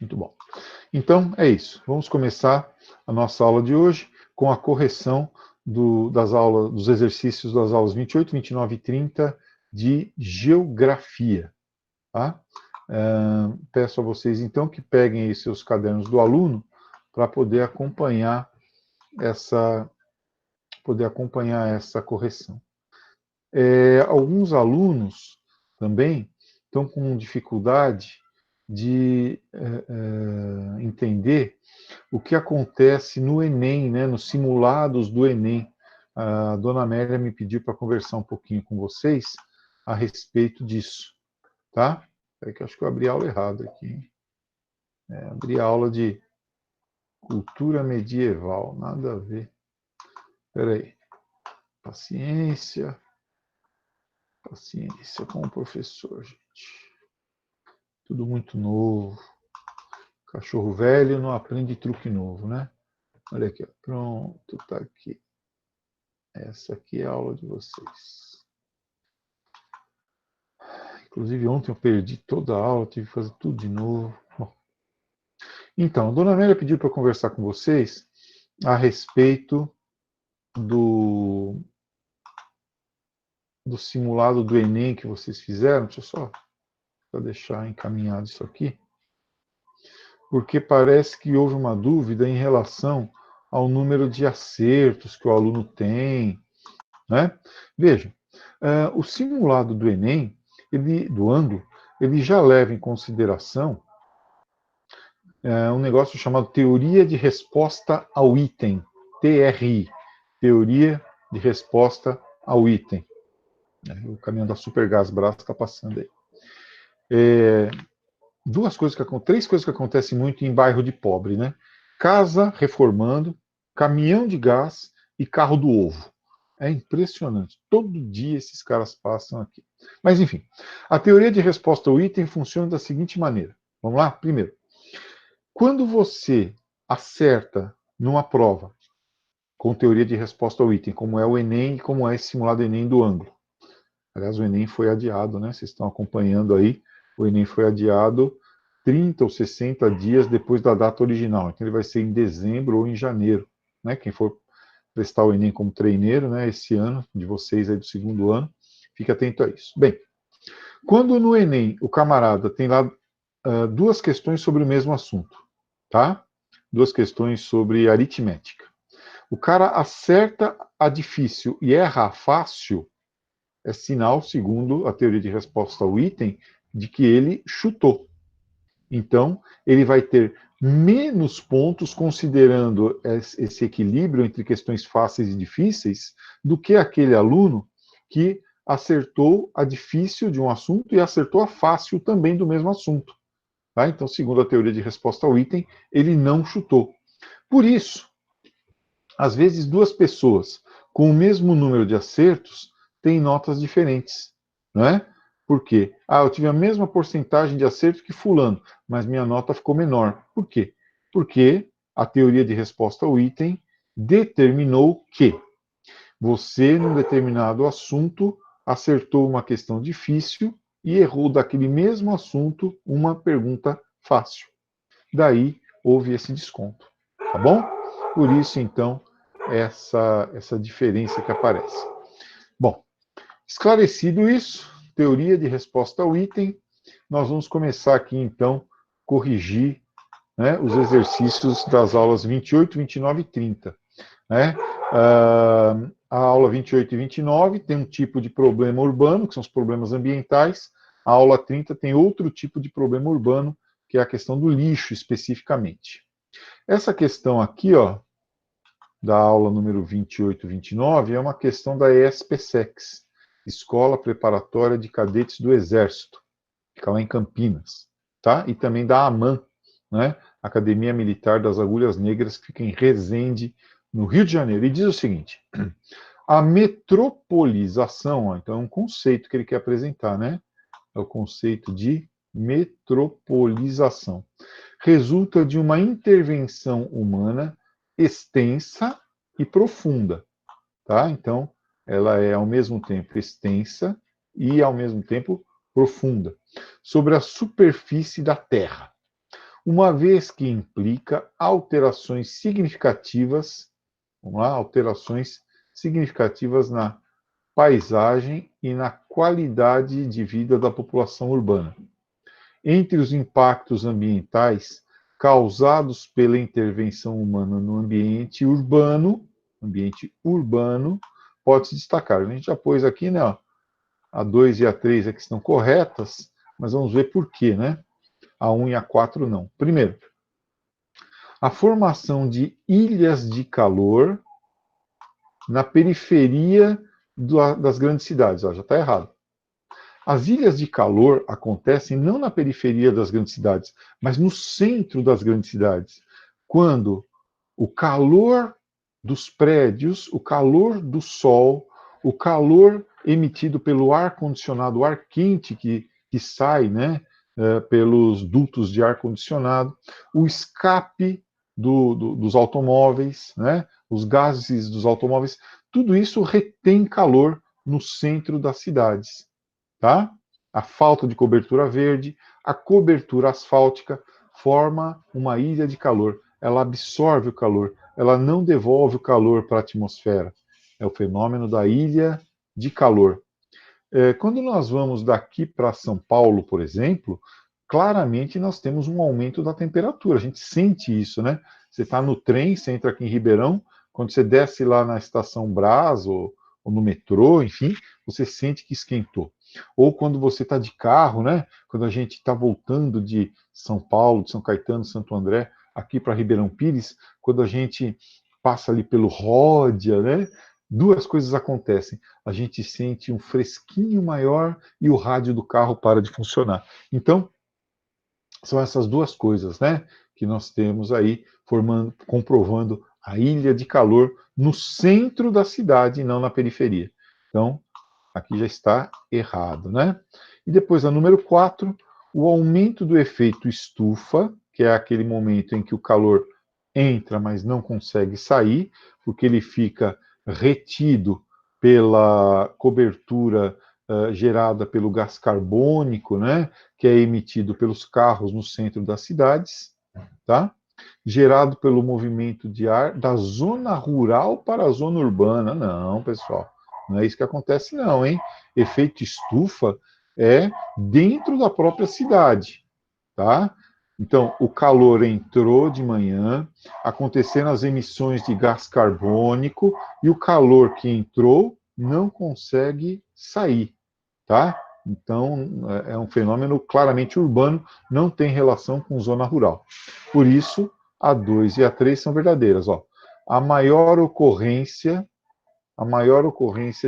Muito bom. Então, é isso. Vamos começar a nossa aula de hoje com a correção dos exercícios das aulas 28, 29 e 30 de Geografia. Tá? Peço a vocês, então, que peguem aí seus cadernos do aluno para poder acompanhar essa correção. Alguns alunos também estão com dificuldade de entender o que acontece no Enem, né, nos simulados do Enem. A dona Amélia me pediu para conversar um pouquinho com vocês a respeito disso, tá? Peraí que eu acho que eu abri a aula errada aqui. Abri a aula de cultura medieval, nada a ver. Peraí. Paciência com o professor, gente. Tudo muito novo. Cachorro velho não aprende truque novo, né? Olha aqui, ó. Pronto, tá aqui. Essa aqui é a aula de vocês. Inclusive, ontem eu perdi toda a aula, tive que fazer tudo de novo. Bom. Então, a dona Amélia pediu para conversar com vocês a respeito do simulado do Enem que vocês fizeram. Deixa eu só deixar encaminhado isso aqui. Porque parece que houve uma dúvida em relação ao número de acertos que o aluno tem. Né? Veja, o simulado do Enem, do ângulo, ele já leva em consideração um negócio chamado Teoria de Resposta ao Item, TRI, Teoria de Resposta ao Item. O caminhão da Supergás Brás está passando aí. Três coisas que acontecem muito em bairro de pobre, né? Casa reformando, caminhão de gás e carro do ovo. É impressionante. Todo dia esses caras passam aqui. Mas, enfim, a teoria de resposta ao item funciona da seguinte maneira. Vamos lá? Primeiro, quando você acerta numa prova com teoria de resposta ao item, como é o Enem e como é esse simulado Enem do ângulo. Aliás, o Enem foi adiado, né? Vocês estão acompanhando aí. O Enem foi adiado 30 ou 60 dias depois da data original. Então, ele vai ser em dezembro ou em janeiro. Né? Quem for prestar o Enem como treineiro, né, esse ano, de vocês aí do segundo ano, fique atento a isso. Bem, quando no Enem o camarada tem lá duas questões sobre o mesmo assunto, tá? Duas questões sobre aritmética. O cara acerta a difícil e erra a fácil, é sinal, segundo a teoria de resposta ao item, de que ele chutou. Então, ele vai ter menos pontos, considerando esse equilíbrio entre questões fáceis e difíceis, do que aquele aluno que acertou a difícil de um assunto e acertou a fácil também do mesmo assunto. Tá? Então, segundo a teoria de resposta ao item, ele não chutou. Por isso, às vezes, duas pessoas com o mesmo número de acertos têm notas diferentes, não é? Por quê? Eu tive a mesma porcentagem de acerto que fulano, mas minha nota ficou menor. Por quê? Porque a teoria de resposta ao item determinou que você, num determinado assunto, acertou uma questão difícil e errou daquele mesmo assunto uma pergunta fácil. Daí houve esse desconto, tá bom? Por isso, então, essa diferença que aparece. Bom, esclarecido isso, teoria de resposta ao item, nós vamos começar aqui, então, corrigir, né, os exercícios das aulas 28, 29 e 30. Né? A aula 28 e 29 tem um tipo de problema urbano, que são os problemas ambientais. A aula 30 tem outro tipo de problema urbano, que é a questão do lixo, especificamente. Essa questão aqui, ó, da aula número 28 e 29, é uma questão da ESPSEX, Escola Preparatória de Cadetes do Exército, fica lá em Campinas, tá? E também da AMAN, né? Academia Militar das Agulhas Negras, que fica em Resende, no Rio de Janeiro. E diz o seguinte: a metropolização, ó, então é um conceito que ele quer apresentar, né? É o conceito de metropolização. Resulta de uma intervenção humana extensa e profunda, tá? Então, ela é ao mesmo tempo extensa e ao mesmo tempo profunda, sobre a superfície da Terra. uma vez que implica alterações significativas, vamos lá, alterações significativas na paisagem e na qualidade de vida da população urbana. Entre os impactos ambientais causados pela intervenção humana no ambiente urbano, pode-se destacar. A gente já pôs aqui, né, ó, a 2 e a 3 aqui estão corretas, mas vamos ver por quê, né? A 1 e a 4 não. Primeiro, a formação de ilhas de calor na periferia das grandes cidades. Ó, já está errado. As ilhas de calor acontecem não na periferia das grandes cidades, mas no centro das grandes cidades, quando o calor dos prédios, o calor do sol, o calor emitido pelo ar-condicionado, o ar quente que sai, né, pelos dutos de ar-condicionado, o escape dos automóveis, né, os gases dos automóveis, tudo isso retém calor no centro das cidades. Tá? A falta de cobertura verde, a cobertura asfáltica forma uma ilha de calor. Ela absorve o calor, ela não devolve o calor para a atmosfera. É o fenômeno da ilha de calor. Quando nós vamos daqui para São Paulo, por exemplo, claramente nós temos um aumento da temperatura. A gente sente isso, né? Você está no trem, você entra aqui em Ribeirão, quando você desce lá na estação Brás ou no metrô, enfim, você sente que esquentou. Ou quando você está de carro, né? Quando a gente está voltando de São Paulo, de São Caetano, Santo André, aqui para Ribeirão Pires, quando a gente passa ali pelo Ródia, né? Duas coisas acontecem. A gente sente um fresquinho maior e o rádio do carro para de funcionar. Então, são essas duas coisas, né, que nós temos aí comprovando a ilha de calor no centro da cidade e não na periferia. Então, aqui já está errado, né? E depois a número 4, o aumento do efeito estufa, que é aquele momento em que o calor entra, mas não consegue sair, porque ele fica retido pela cobertura gerada pelo gás carbônico, né, que é emitido pelos carros no centro das cidades, tá? Gerado pelo movimento de ar da zona rural para a zona urbana. Não, pessoal, não é isso que acontece, não, hein? Efeito estufa é dentro da própria cidade, tá? Então, o calor entrou de manhã, aconteceram as emissões de gás carbônico e o calor que entrou não consegue sair, tá? Então, é um fenômeno claramente urbano, não tem relação com zona rural. Por isso, a 2 e a 3 são verdadeiras. Ó. A maior ocorrência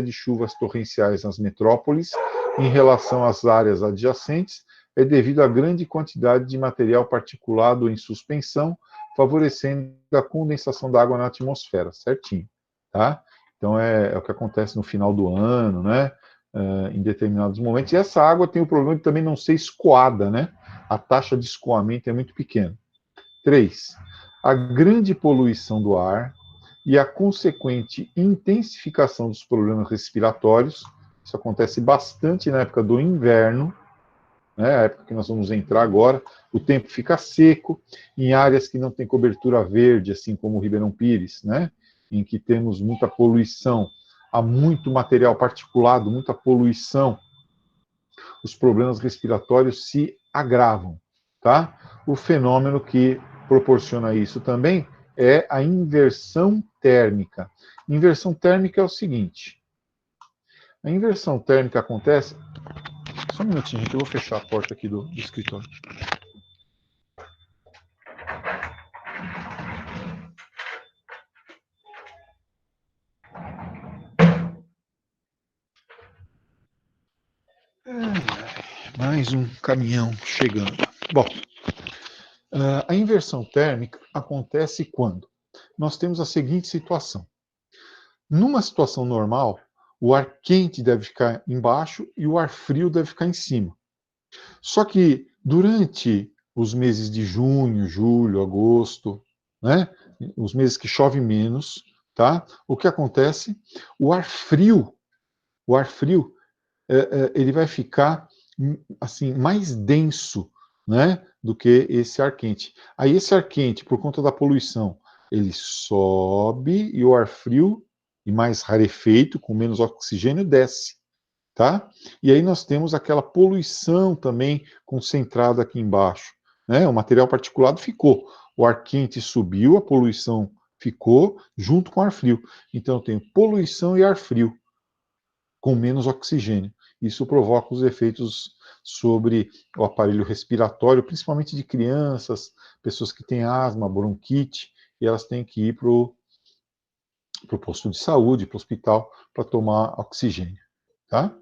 de chuvas torrenciais nas metrópoles em relação às áreas adjacentes é devido à grande quantidade de material particulado em suspensão, favorecendo a condensação da água na atmosfera, certinho, tá? Então é o que acontece no final do ano, né? Em determinados momentos. E essa água tem o problema de também não ser escoada, né? A taxa de escoamento é muito pequena. 3. A grande poluição do ar e a consequente intensificação dos problemas respiratórios. Isso acontece bastante na época do inverno, né, a época que nós vamos entrar agora. O tempo fica seco, em áreas que não tem cobertura verde, assim como o Ribeirão Pires, né, em que temos muita poluição, há muito material particulado, muita poluição, os problemas respiratórios se agravam, tá? O fenômeno que proporciona isso também é a inversão térmica. Inversão térmica é o seguinte: a inversão térmica acontece. Só um minutinho, gente, eu vou fechar a porta aqui do escritório. Mais um caminhão chegando. Bom, a inversão térmica acontece quando nós temos a seguinte situação. Numa situação normal, o ar quente deve ficar embaixo e o ar frio deve ficar em cima. Só que durante os meses de junho, julho, agosto, né, os meses que chove menos, tá? O que acontece? O ar frio, ele vai ficar assim mais denso, né, do que esse ar quente. Aí esse ar quente, por conta da poluição, ele sobe e o ar frio, e mais rarefeito, com menos oxigênio, desce. Tá? E aí nós temos aquela poluição também concentrada aqui embaixo. Né? O material particulado ficou. O ar quente subiu, a poluição ficou junto com o ar frio. Então eu tenho poluição e ar frio, com menos oxigênio. Isso provoca os efeitos sobre o aparelho respiratório, principalmente de crianças, pessoas que têm asma, bronquite, e elas têm que ir para o posto de saúde, para o hospital, para tomar oxigênio. Tá?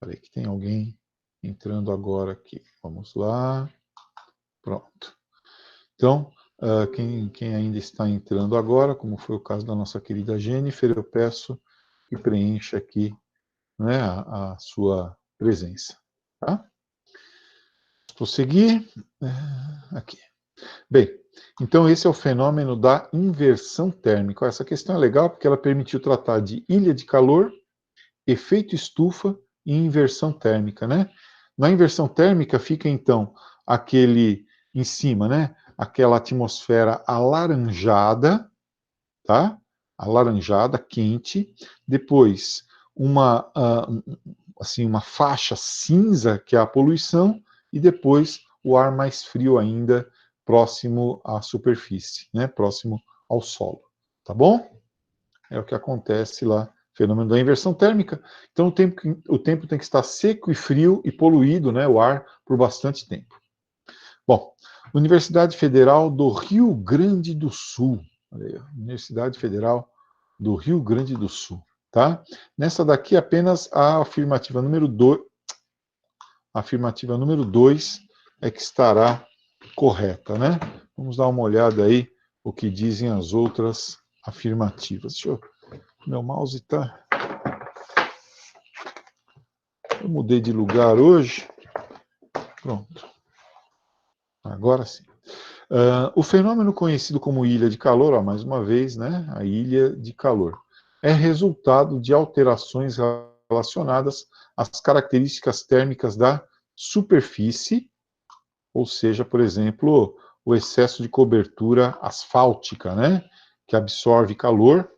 Peraí que tem alguém entrando agora aqui. Vamos lá. Pronto. Então, quem ainda está entrando agora, como foi o caso da nossa querida Jennifer, eu peço que preencha aqui, né, a sua presença. Tá? Vou seguir. Aqui. Bem, então esse é o fenômeno da inversão térmica. Essa questão é legal porque ela permitiu tratar de ilha de calor, efeito estufa e inversão térmica, né? Na inversão térmica fica então aquele em cima, né? Aquela atmosfera alaranjada, tá? Alaranjada, quente. Depois uma assim uma faixa cinza que é a poluição e depois o ar mais frio ainda próximo à superfície, né? Próximo ao solo, tá bom? É o que acontece lá, fenômeno da inversão térmica. Então o tempo tem que estar seco e frio e poluído, né, o ar, por bastante tempo. Bom, Universidade Federal do Rio Grande do Sul. Olha aí, Universidade Federal do Rio Grande do Sul. Tá? Nessa daqui apenas a afirmativa número 2, a afirmativa número 2 é que estará correta, né? Vamos dar uma olhada aí o que dizem as outras afirmativas. Deixa eu... Meu mouse está... Eu mudei de lugar hoje. Pronto. Agora sim. O fenômeno conhecido como ilha de calor, ó, mais uma vez, né? A ilha de calor. É resultado de alterações relacionadas às características térmicas da superfície, ou seja, por exemplo, o excesso de cobertura asfáltica, né? Que absorve calor.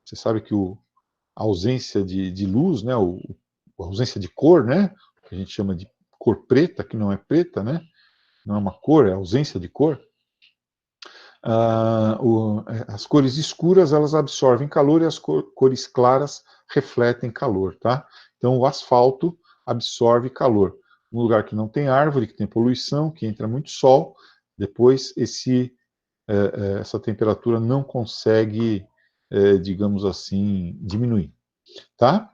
Você sabe que a ausência de luz, né? A ausência de cor, né? Que a gente chama de cor preta, que não é preta, né? Não é uma cor, é ausência de cor. As cores escuras elas absorvem calor e as cores claras refletem calor, tá? Então o asfalto absorve calor. Um lugar que não tem árvore, que tem poluição, que entra muito sol, depois essa temperatura não consegue, digamos assim, diminuir, tá?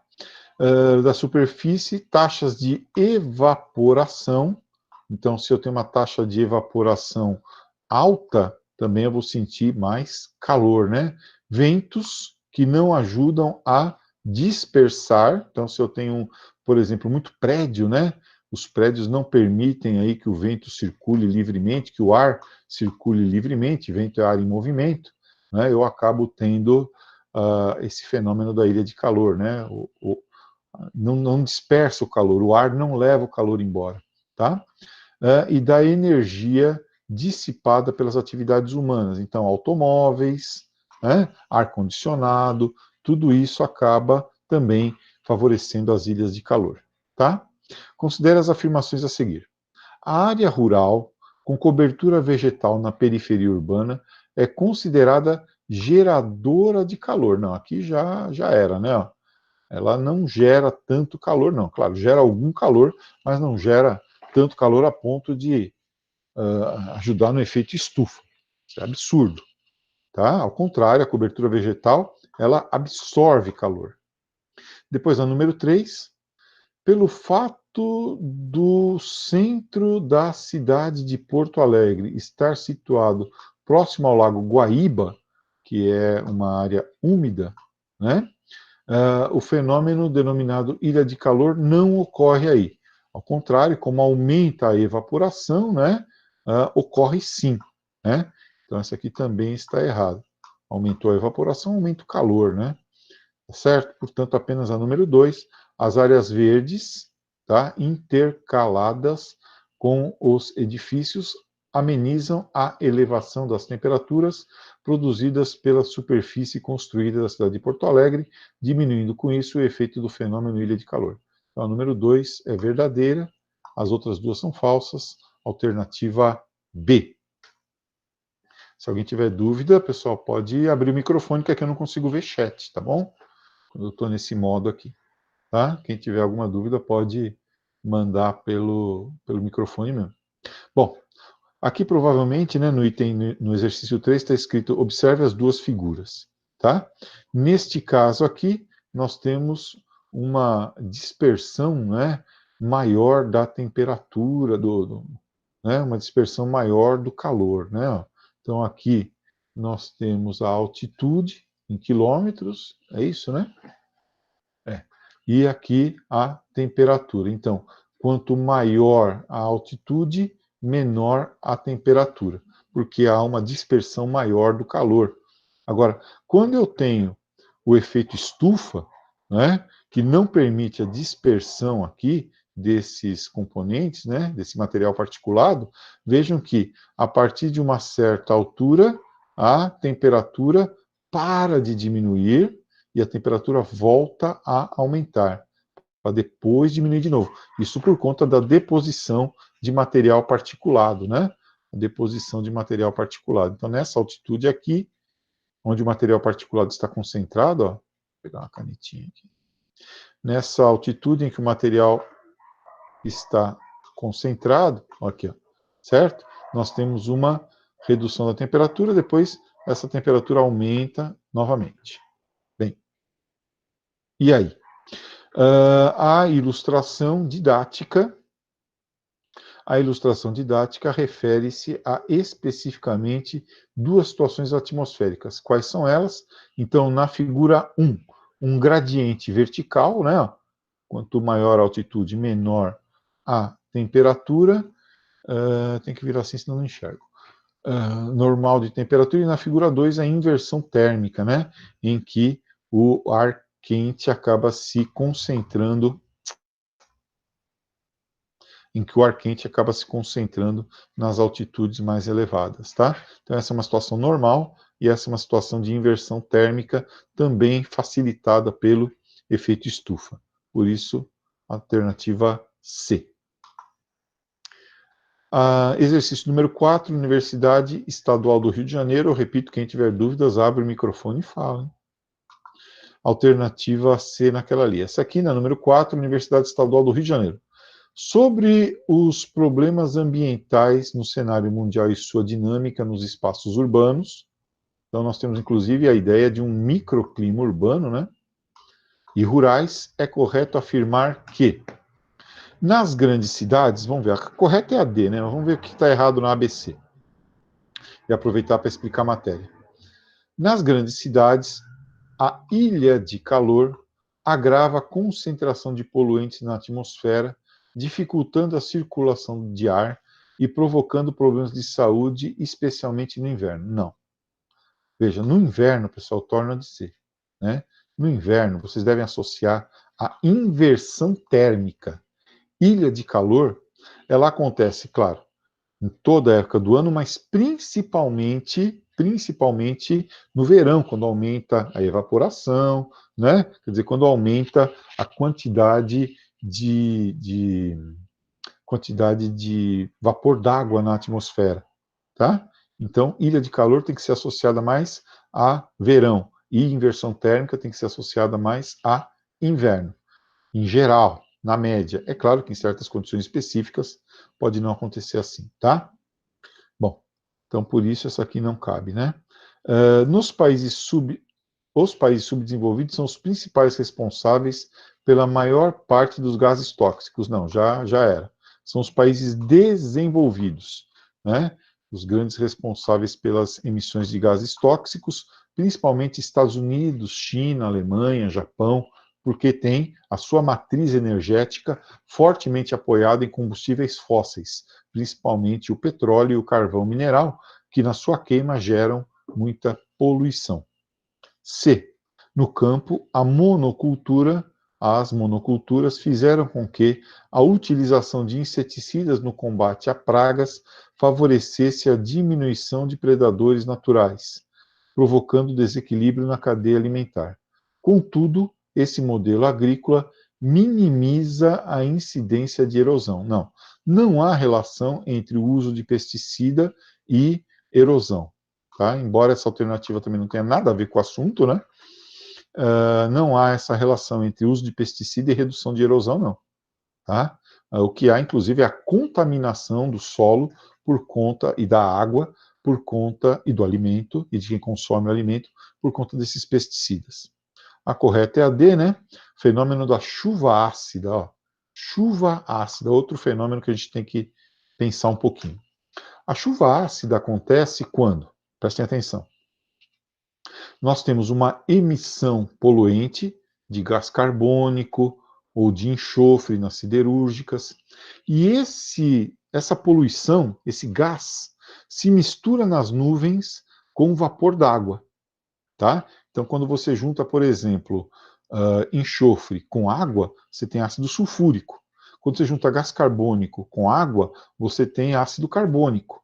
Da superfície, taxas de evaporação. Então, se eu tenho uma taxa de evaporação alta, também eu vou sentir mais calor, né? Ventos que não ajudam a dispersar. Então, se eu tenho, por exemplo, muito prédio, né? Os prédios não permitem aí que o vento circule livremente, que o ar circule livremente, vento é ar em movimento, né? Eu acabo tendo esse fenômeno da ilha de calor, né? Não dispersa o calor, o ar não leva o calor embora, tá? E da energia dissipada pelas atividades humanas. Então, automóveis, ar-condicionado, tudo isso acaba também favorecendo as ilhas de calor, tá? Considere as afirmações a seguir. A área rural, com cobertura vegetal na periferia urbana, é considerada geradora de calor. Não, aqui já era, né? Ela não gera tanto calor, não. Claro, gera algum calor, mas não gera tanto calor a ponto de ajudar no efeito estufa. Isso é absurdo. Tá? Ao contrário, a cobertura vegetal, ela absorve calor. Depois, a número 3, pelo fato do centro da cidade de Porto Alegre estar situado próximo ao Lago Guaíba, que é uma área úmida, né? O fenômeno denominado ilha de calor não ocorre aí. Ao contrário, como aumenta a evaporação, né, ocorre sim. Né? Então, essa aqui também está errada. Aumentou a evaporação, aumenta o calor, né? Certo? Portanto, apenas a número 2, as áreas verdes, tá, intercaladas com os edifícios amenizam a elevação das temperaturas produzidas pela superfície construída da cidade de Porto Alegre, diminuindo com isso o efeito do fenômeno ilha de calor. Então, a número 2 é verdadeira, as outras duas são falsas. Alternativa B. Se alguém tiver dúvida, pessoal, pode abrir o microfone, que aqui eu não consigo ver chat, tá bom? Quando eu estou nesse modo aqui, tá? Quem tiver alguma dúvida pode mandar pelo microfone mesmo. Bom, aqui provavelmente, né, no exercício 3 está escrito, observe as duas figuras, tá? Neste caso aqui, nós temos uma dispersão, né, maior da temperatura, né, uma dispersão maior do calor, né? Então aqui nós temos a altitude em quilômetros, é isso, né? É. E aqui a temperatura. Então, quanto maior a altitude, menor a temperatura, porque há uma dispersão maior do calor. Agora, quando eu tenho o efeito estufa, né, que não permite a dispersão aqui desses componentes, né, desse material particulado, vejam que a partir de uma certa altura, a temperatura para de diminuir e a temperatura volta a aumentar, para depois diminuir de novo. Isso por conta da deposição de material particulado, né? A deposição de material particulado. Então, nessa altitude aqui, onde o material particulado está concentrado, ó, vou pegar uma canetinha aqui. Nessa altitude em que o material está concentrado, aqui, ó, certo? Nós temos uma redução da temperatura, depois essa temperatura aumenta novamente. Bem, e aí? A ilustração didática. A ilustração didática refere-se a especificamente duas situações atmosféricas. Quais são elas? Então, na figura 1, um gradiente vertical, né? Quanto maior a altitude, menor a temperatura. Tem que virar assim, senão não enxergo. Normal de temperatura. E na figura 2, a inversão térmica, né? Em que o ar quente acaba se concentrando, nas altitudes mais elevadas, tá? Então essa é uma situação normal e essa é uma situação de inversão térmica também facilitada pelo efeito estufa. Por isso, alternativa C. Exercício número 4, Universidade Estadual do Rio de Janeiro. Eu repito, quem tiver dúvidas, abre o microfone e fala, hein? Alternativa C naquela ali. Essa aqui, na número 4, Universidade Estadual do Rio de Janeiro. Sobre os problemas ambientais no cenário mundial e sua dinâmica nos espaços urbanos. Então, nós temos, inclusive, a ideia de um microclima urbano, né? E rurais, é correto afirmar que nas grandes cidades, vamos ver, a correta é a D, né? Vamos ver o que está errado na ABC. E aproveitar para explicar a matéria. Nas grandes cidades, a ilha de calor agrava a concentração de poluentes na atmosfera, dificultando a circulação de ar e provocando problemas de saúde, especialmente no inverno. Não. Veja, no inverno, pessoal, torna de ser, né? No inverno, vocês devem associar a inversão térmica. Ilha de calor, ela acontece, claro, em toda a época do ano, mas principalmente no verão, quando aumenta a evaporação, né? Quer dizer, quando aumenta a quantidade de vapor d'água na atmosfera, tá? Então, ilha de calor tem que ser associada mais a verão e inversão térmica tem que ser associada mais a inverno. Em geral, na média, é claro que em certas condições específicas pode não acontecer assim, tá? Bom, então por isso essa aqui não cabe, né? Os países subdesenvolvidos são os principais responsáveis pela maior parte dos gases tóxicos. Não, já era. São os países desenvolvidos, né? Os grandes responsáveis pelas emissões de gases tóxicos, principalmente Estados Unidos, China, Alemanha, Japão, porque tem a sua matriz energética fortemente apoiada em combustíveis fósseis, principalmente o petróleo e o carvão mineral, que na sua queima geram muita poluição. C. No campo, a monocultura as monoculturas fizeram com que a utilização de inseticidas no combate a pragas favorecesse a diminuição de predadores naturais, provocando desequilíbrio na cadeia alimentar. Contudo, esse modelo agrícola minimiza a incidência de erosão. Não há relação entre o uso de pesticida e erosão. Tá? Embora essa alternativa também não tenha nada a ver com o assunto, né? Não há essa relação entre o uso de pesticida e redução de erosão, não. Tá? O que há, inclusive, é a contaminação do solo por conta, e da água, por conta, e do alimento, e de quem consome o alimento, por conta desses pesticidas. A correta é a D, né? Fenômeno da chuva ácida. Ó. Chuva ácida, outro fenômeno que a gente tem que pensar um pouquinho. A chuva ácida acontece quando? Prestem atenção. Nós temos uma emissão poluente de gás carbônico ou de enxofre nas siderúrgicas, e essa poluição, esse gás, se mistura nas nuvens com o vapor d'água, tá? Então, quando você junta, por exemplo, enxofre com água, você tem ácido sulfúrico. Quando você junta gás carbônico com água, você tem ácido carbônico.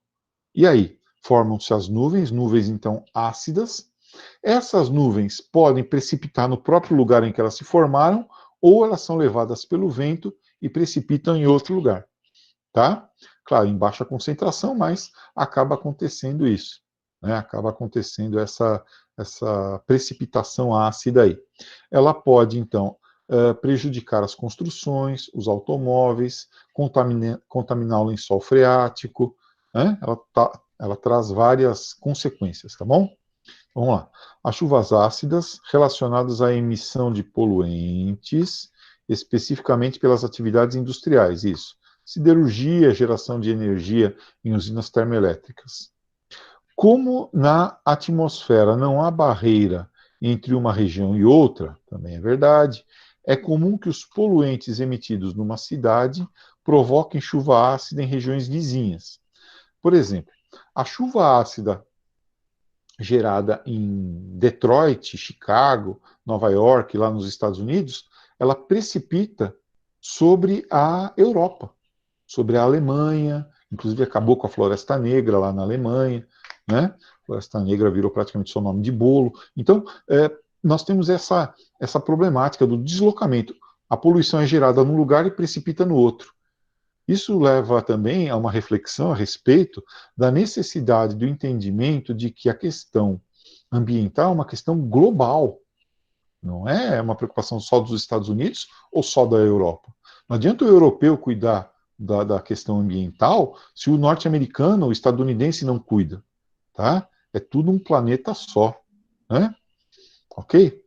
E aí? Formam-se as nuvens então ácidas. Essas nuvens podem precipitar no próprio lugar em que elas se formaram, ou elas são levadas pelo vento e precipitam em outro lugar, tá? Claro, em baixa concentração, mas acaba acontecendo isso, né? Acaba acontecendo essa precipitação ácida aí. Ela pode, então, prejudicar as construções, os automóveis, contaminar o lençol freático, né? Ela traz várias consequências, tá bom? Vamos lá. As chuvas ácidas relacionadas à emissão de poluentes, especificamente pelas atividades industriais, isso. Siderurgia, geração de energia em usinas termoelétricas. Como na atmosfera não há barreira entre uma região e outra, também é verdade, é comum que os poluentes emitidos numa cidade provoquem chuva ácida em regiões vizinhas. Por exemplo, a chuva ácida gerada em Detroit, Chicago, Nova York, lá nos Estados Unidos, ela precipita sobre a Europa, sobre a Alemanha, inclusive acabou com a Floresta Negra lá na Alemanha, né? A Floresta Negra virou praticamente seu nome de bolo. Então, nós temos essa problemática do deslocamento. A poluição é gerada num lugar e precipita no outro. Isso leva também a uma reflexão a respeito da necessidade do entendimento de que a questão ambiental é uma questão global, não é uma preocupação só dos Estados Unidos ou só da Europa. Não adianta o europeu cuidar da questão ambiental se o norte-americano, o estadunidense não cuida, tá? É tudo um planeta só, né? Ok?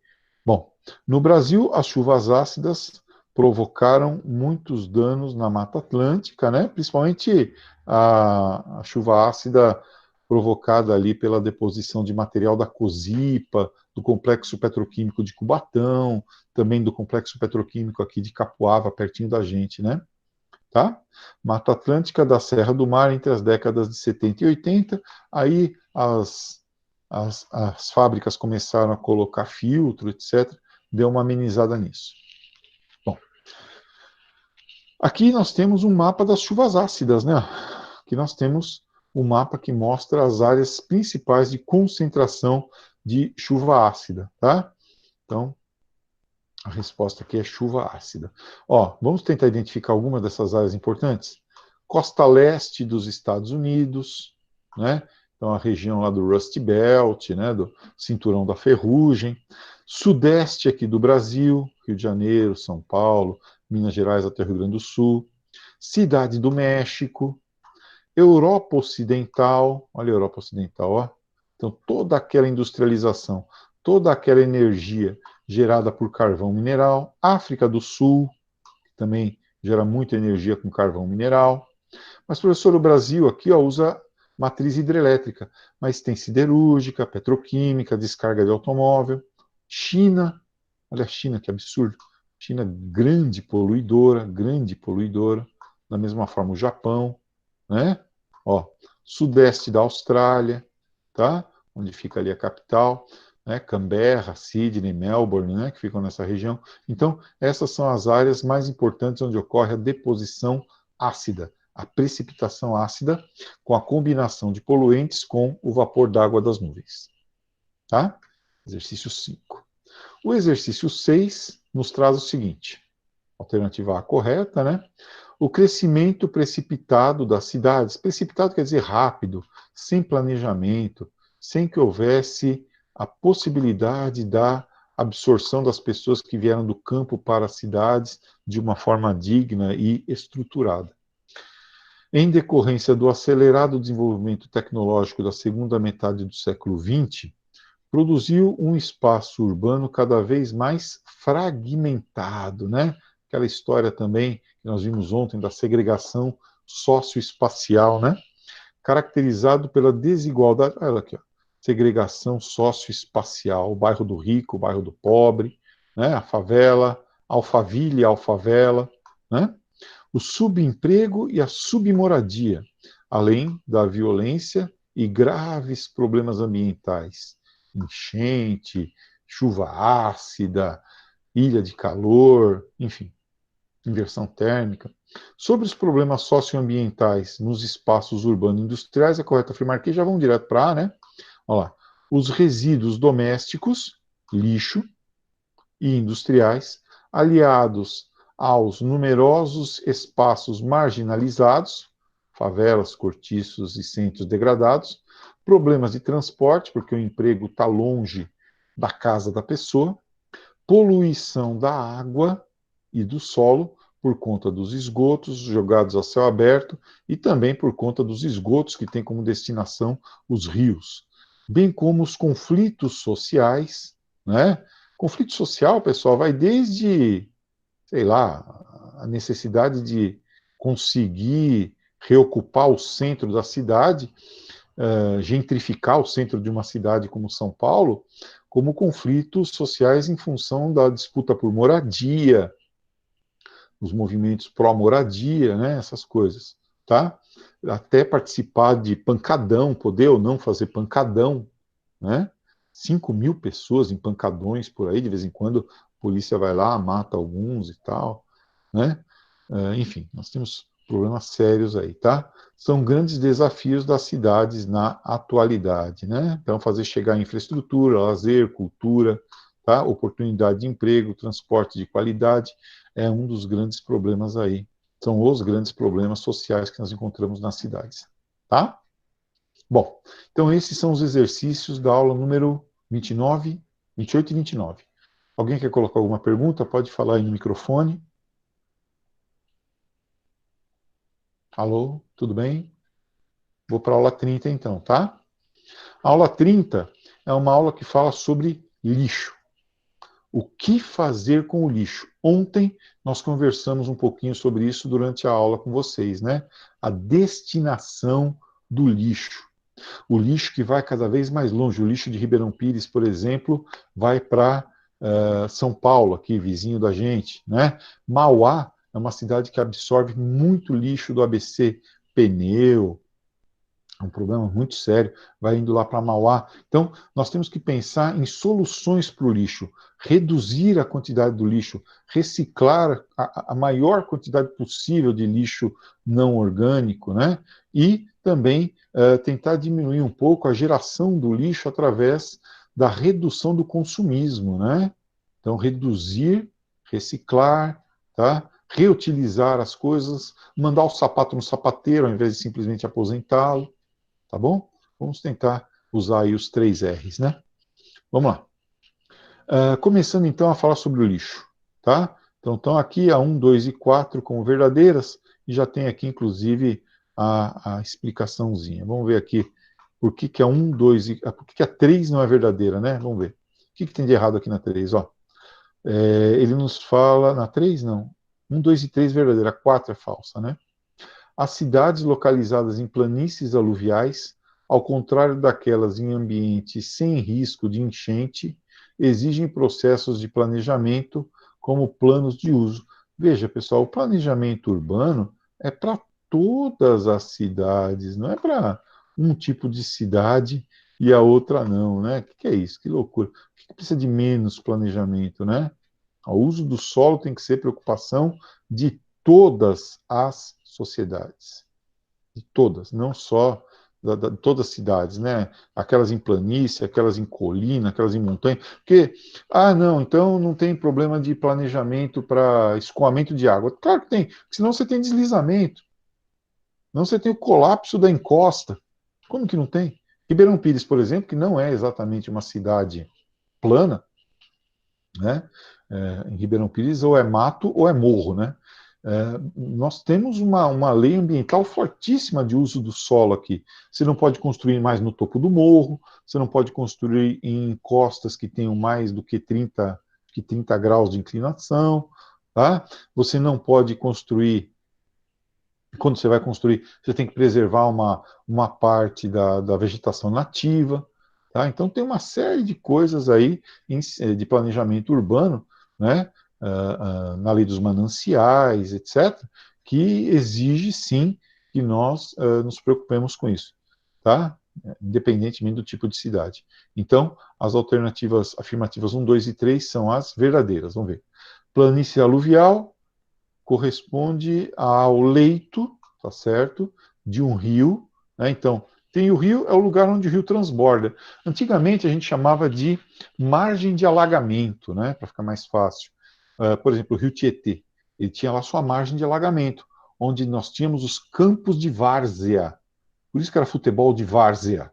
Bom, no Brasil, as chuvas ácidas provocaram muitos danos na Mata Atlântica, né? Principalmente a chuva ácida provocada ali pela deposição de material da Cosipa, do complexo petroquímico de Cubatão, também do complexo petroquímico aqui de Capuava, pertinho da gente, né? Tá? Mata Atlântica da Serra do Mar entre as décadas de 70 e 80, aí as fábricas começaram a colocar filtro, etc., deu uma amenizada nisso. Bom, aqui nós temos um mapa das chuvas ácidas, né? Aqui nós temos um mapa que mostra as áreas principais de concentração de chuva ácida, tá? Então, a resposta aqui é chuva ácida. Ó, vamos tentar identificar alguma dessas áreas importantes? Costa leste dos Estados Unidos, né? Então, a região lá do Rust Belt, né? Do Cinturão da Ferrugem. Sudeste aqui do Brasil, Rio de Janeiro, São Paulo, Minas Gerais até o Rio Grande do Sul. Cidade do México. Europa Ocidental, olha a Europa Ocidental, ó. Então, toda aquela industrialização, toda aquela energia gerada por carvão mineral. África do Sul, que também gera muita energia com carvão mineral. Mas, professor, o Brasil aqui ó, usa matriz hidrelétrica, mas tem siderúrgica, petroquímica, descarga de automóvel. China, olha a China, que absurdo. China, grande poluidora. Da mesma forma, o Japão, né? Ó, sudeste da Austrália, tá? Onde fica ali a capital. né, Canberra, Sydney, Melbourne, né, que ficam nessa região. Então, essas são as áreas mais importantes onde ocorre a deposição ácida, a precipitação ácida, com a combinação de poluentes com o vapor d'água das nuvens. Tá? Exercício 5. O exercício 6 nos traz o seguinte, alternativa A correta, né? O crescimento precipitado das cidades, precipitado quer dizer rápido, sem planejamento, sem que houvesse a possibilidade da absorção das pessoas que vieram do campo para as cidades de uma forma digna e estruturada. Em decorrência do acelerado desenvolvimento tecnológico da segunda metade do século XX, produziu um espaço urbano cada vez mais fragmentado, né? Aquela história também que nós vimos ontem da segregação socioespacial, né? Caracterizado pela desigualdade, olha aqui, ó, segregação socioespacial, o bairro do rico, o bairro do pobre, né? A favela, Alphaville, Alfavela, né? O subemprego e a submoradia, além da violência e graves problemas ambientais, enchente, chuva ácida, ilha de calor, enfim, inversão térmica. Sobre os problemas socioambientais nos espaços urbanos industriais, é correto afirmar que já vamos direto para A, né? Olha lá. Os resíduos domésticos, lixo, e industriais, aliados aos numerosos espaços marginalizados, favelas, cortiços e centros degradados, problemas de transporte, porque o emprego está longe da casa da pessoa, poluição da água e do solo por conta dos esgotos jogados a céu aberto e também por conta dos esgotos que têm como destinação os rios, bem como os conflitos sociais, né? Conflito social, pessoal, vai desde, sei lá, a necessidade de conseguir reocupar o centro da cidade, gentrificar o centro de uma cidade como São Paulo, como conflitos sociais em função da disputa por moradia, os movimentos pró-moradia, né, essas coisas, tá? Até participar de pancadão, poder ou não fazer pancadão, né? 5.000 pessoas em pancadões por aí, de vez em quando a polícia vai lá, mata alguns e tal, né? Enfim, nós temos problemas sérios aí, tá? São grandes desafios das cidades na atualidade, né? Então, fazer chegar infraestrutura, lazer, cultura, tá? Oportunidade de emprego, transporte de qualidade, é um dos grandes problemas aí. São os grandes problemas sociais que nós encontramos nas cidades, tá? Bom, então esses são os exercícios da aula número 29, 28 e 29. Alguém quer colocar alguma pergunta? Pode falar aí no microfone. Alô, tudo bem? Vou para a aula 30 então, tá? A aula 30 é uma aula que fala sobre lixo. O que fazer com o lixo? Ontem nós conversamos um pouquinho sobre isso durante a aula com vocês, né? A destinação do lixo. O lixo que vai cada vez mais longe. O lixo de Ribeirão Pires, por exemplo, vai para São Paulo, aqui vizinho da gente, né? Mauá é uma cidade que absorve muito lixo do ABC, pneu, é um problema muito sério, vai indo lá para Mauá. Então, nós temos que pensar em soluções para o lixo, reduzir a quantidade do lixo, reciclar a maior quantidade possível de lixo não orgânico, né? E também tentar diminuir um pouco a geração do lixo através da redução do consumismo, né? Então, reduzir, reciclar, tá? Reutilizar as coisas, mandar o sapato no sapateiro ao invés de simplesmente aposentá-lo. Tá bom? Vamos tentar usar aí os 3 R's, né? Vamos lá. Começando então a falar sobre o lixo, tá? Então estão aqui a 1, 2 e 4 como verdadeiras, e já tem aqui inclusive a explicaçãozinha. Vamos ver aqui por que, que a 1, 2 e... por que, que a 3 não é verdadeira, né? Vamos ver. O que, que tem de errado aqui na 3? Ó, ele nos fala... Na 3, não. 1, 2 e 3 verdadeira, a 4 é falsa, né? As cidades localizadas em planícies aluviais, ao contrário daquelas em ambientes sem risco de enchente, exigem processos de planejamento como planos de uso. Veja, pessoal, o planejamento urbano é para todas as cidades, não é para um tipo de cidade e a outra não, né? O que é isso? Que loucura. Por que precisa de menos planejamento, né? O uso do solo tem que ser preocupação de todas as sociedades, de todas, não só de todas as cidades, né? Aquelas em planície, aquelas em colina, aquelas em montanha, porque, não, então não tem problema de planejamento para escoamento de água. Claro que tem, senão você tem deslizamento, não você tem o colapso da encosta. Como que não tem? Ribeirão Pires, por exemplo, que não é exatamente uma cidade plana, né? Em Ribeirão Pires ou é mato ou é morro, né? Nós temos uma lei ambiental fortíssima de uso do solo aqui. Você não pode construir mais no topo do morro, você não pode construir em costas que tenham mais do que 30 graus de inclinação, tá? Você não pode construir, quando você vai construir, você tem que preservar uma parte da vegetação nativa, tá? Então tem uma série de coisas aí de planejamento urbano, né? Na lei dos mananciais, etc., que exige sim que nós nos preocupemos com isso, tá? Independentemente do tipo de cidade. Então, as alternativas afirmativas 1, 2 e 3 são as verdadeiras. Vamos ver. Planície aluvial corresponde ao leito, tá certo, de um rio, né? Então, tem o rio, é o lugar onde o rio transborda. Antigamente a gente chamava de margem de alagamento, né, para ficar mais fácil. Por exemplo, o rio Tietê, ele tinha lá sua margem de alagamento, onde nós tínhamos os campos de várzea. Por isso que era futebol de várzea,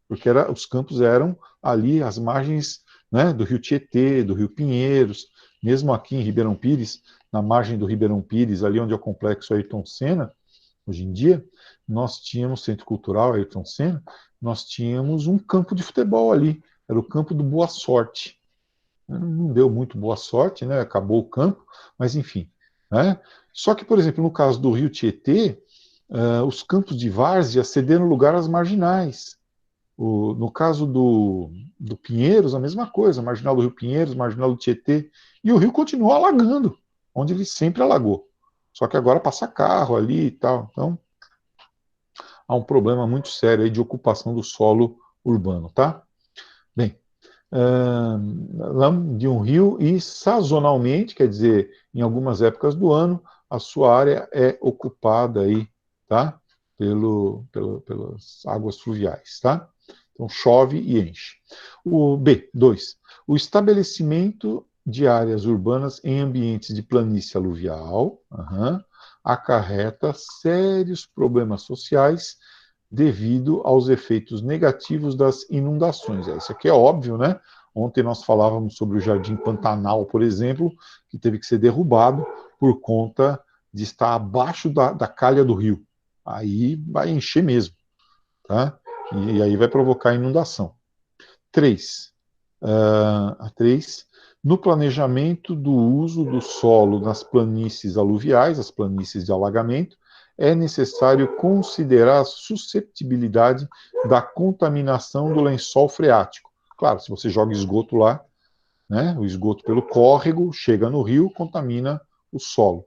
porque os campos eram ali as margens, né, do rio Tietê, do rio Pinheiros, mesmo aqui em Ribeirão Pires, na margem do Ribeirão Pires, ali onde é o complexo Ayrton Senna, hoje em dia, nós tínhamos Centro Cultural Ayrton Senna, nós tínhamos um campo de futebol ali, era o campo do Boa Sorte. Não deu muito boa sorte, né? Acabou o campo, mas enfim. Né? Só que, por exemplo, no caso do Rio Tietê, os campos de várzea cederam lugar às marginais. No caso do Pinheiros, a mesma coisa, marginal do Rio Pinheiros, marginal do Tietê, e o rio continuou alagando, onde ele sempre alagou. Só que agora passa carro ali e tal. Então, há um problema muito sério aí de ocupação do solo urbano, tá? Bem, de um rio e sazonalmente, quer dizer, em algumas épocas do ano, a sua área é ocupada aí, tá? Pelas águas fluviais, tá? Então chove e enche. O B2. O estabelecimento de áreas urbanas em ambientes de planície aluvial acarreta sérios problemas sociais devido aos efeitos negativos das inundações. Isso aqui é óbvio, né? Ontem nós falávamos sobre o Jardim Pantanal, por exemplo, que teve que ser derrubado por conta de estar abaixo da calha do rio. Aí vai encher mesmo, tá? E aí vai provocar inundação. 3. A 3. No planejamento do uso do solo nas planícies aluviais, as planícies de alagamento, é necessário considerar a susceptibilidade da contaminação do lençol freático. Claro, se você joga esgoto lá, né, o esgoto pelo córrego chega no rio, contamina o solo,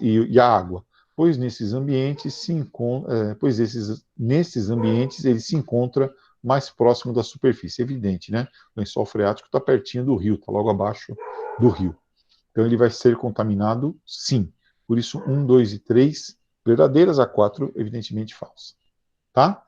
e a água, pois nesses ambientes nesses ambientes ele se encontra mais próximo da superfície, evidente, né? O lençol freático está pertinho do rio, está logo abaixo do rio. Então ele vai ser contaminado, sim. Por isso, 1, 2 e 3 verdadeiras, a 4, evidentemente, falsa. Tá?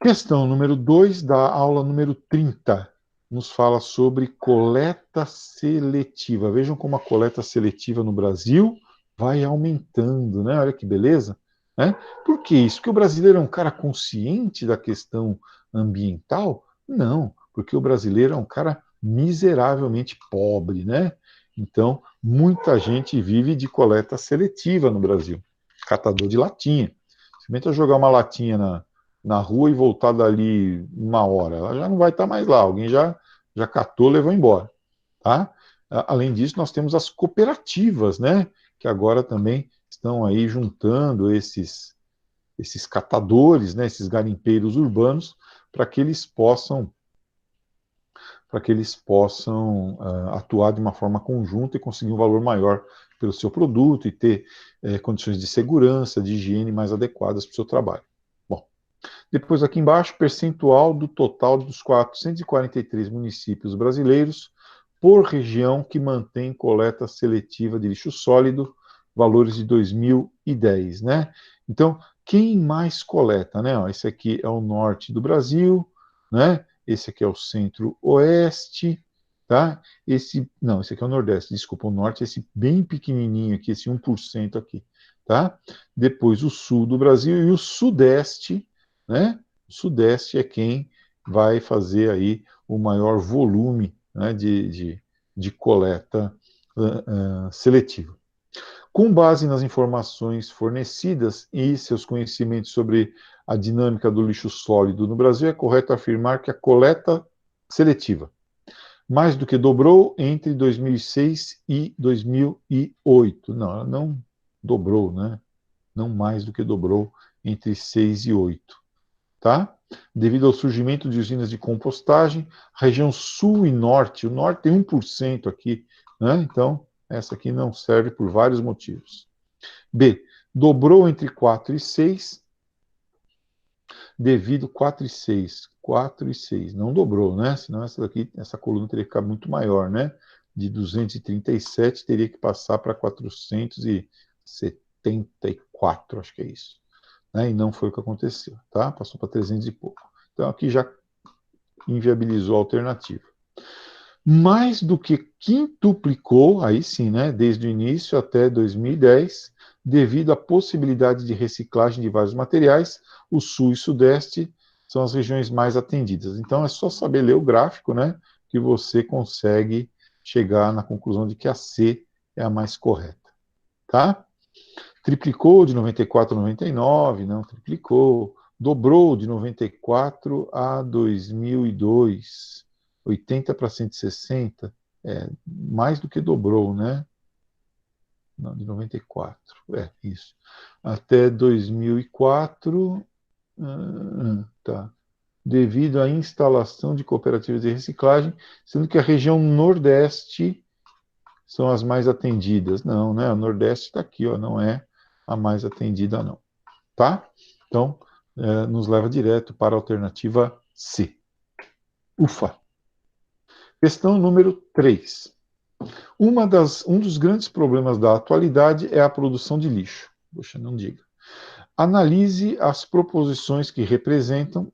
Questão número 2 da aula número 30 nos fala sobre coleta seletiva. Vejam como a coleta seletiva no Brasil vai aumentando, né? Olha que beleza. Né? Por que isso? Porque o brasileiro é um cara consciente da questão ambiental? Não, porque o brasileiro é um cara miseravelmente pobre, né? Então, muita gente vive de coleta seletiva no Brasil. Catador de latinha. Experimenta jogar uma latinha na rua e voltar dali 1 hora. Ela já não vai estar mais lá. Alguém já catou, levou embora. Tá? Além disso, nós temos as cooperativas, né? Que agora também estão aí juntando esses catadores, né? Esses garimpeiros urbanos, para que eles possam atuar de uma forma conjunta e conseguir um valor maior pelo seu produto e ter condições de segurança, de higiene mais adequadas para o seu trabalho. Bom, Depois, aqui embaixo, percentual do total dos 443 municípios brasileiros por região que mantém coleta seletiva de lixo sólido, valores de 2010, né? Então, quem mais coleta, né? Ó, esse aqui é o norte do Brasil, né? Esse aqui é o centro-oeste, tá? Não, esse aqui é o nordeste, desculpa, o norte, esse bem pequenininho aqui, esse 1% aqui, tá? Depois o sul do Brasil e o sudeste, né? O sudeste é quem vai fazer aí o maior volume, né, de coleta seletiva. Com base nas informações fornecidas e seus conhecimentos sobre a dinâmica do lixo sólido no Brasil, é correto afirmar que a coleta seletiva mais do que dobrou entre 2006 e 2008. Não, ela não dobrou, né? Não mais do que dobrou entre 6 e 8. Tá? Devido ao surgimento de usinas de compostagem, região sul e norte, o norte tem 1% aqui, né? Então, essa aqui não serve por vários motivos. B, dobrou entre 4 e 6, devido 4 e 6, 4 e 6, não dobrou, né? Senão essa daqui, essa coluna teria que ficar muito maior, né? De 237 teria que passar para 474, acho que é isso. Né? E não foi o que aconteceu, tá? Passou para 300 e pouco. Então aqui já inviabilizou a alternativa. Mais do que quintuplicou, aí sim, né, desde o início até 2010, devido à possibilidade de reciclagem de vários materiais, o sul e sudeste são as regiões mais atendidas. Então é só saber ler o gráfico, né, que você consegue chegar na conclusão de que a C é a mais correta, tá? Triplicou de 94 a 99, não triplicou. Dobrou de 94 a 2002. 80 para 160, mais do que dobrou, né? Não, de 94, isso. Até 2004, tá. Devido à instalação de cooperativas de reciclagem, sendo que a região Nordeste são as mais atendidas. Não, né? A Nordeste está aqui, ó, não é a mais atendida, não. Tá? Então, nos leva direto para a alternativa C. Ufa! Questão número 3. Um dos grandes problemas da atualidade é a produção de lixo. Poxa, não diga. Analise as proposições que representam. Vou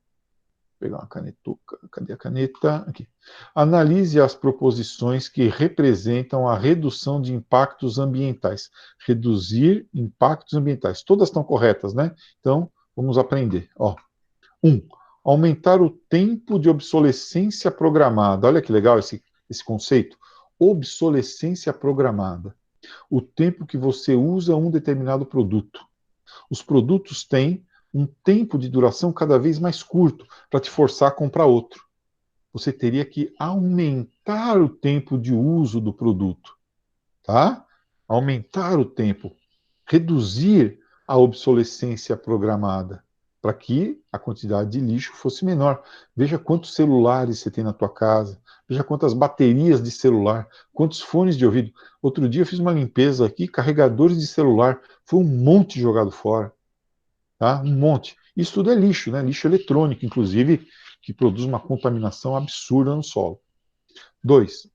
pegar uma canetuca. Cadê a caneta? Aqui. Analise as proposições que representam a redução de impactos ambientais. Reduzir impactos ambientais. Todas estão corretas, né? Então, vamos aprender. 1. Aumentar o tempo de obsolescência programada. Olha que legal esse conceito. Obsolescência programada. O tempo que você usa um determinado produto. Os produtos têm um tempo de duração cada vez mais curto para te forçar a comprar outro. Você teria que aumentar o tempo de uso do produto, tá? Aumentar o tempo, reduzir a obsolescência programada, para que a quantidade de lixo fosse menor. Veja quantos celulares você tem na tua casa, veja quantas baterias de celular, quantos fones de ouvido. Outro dia eu fiz uma limpeza aqui, carregadores de celular, foi um monte jogado fora, tá? Um monte. Isso tudo é lixo, né? Lixo eletrônico, inclusive, que produz uma contaminação absurda no solo. 2.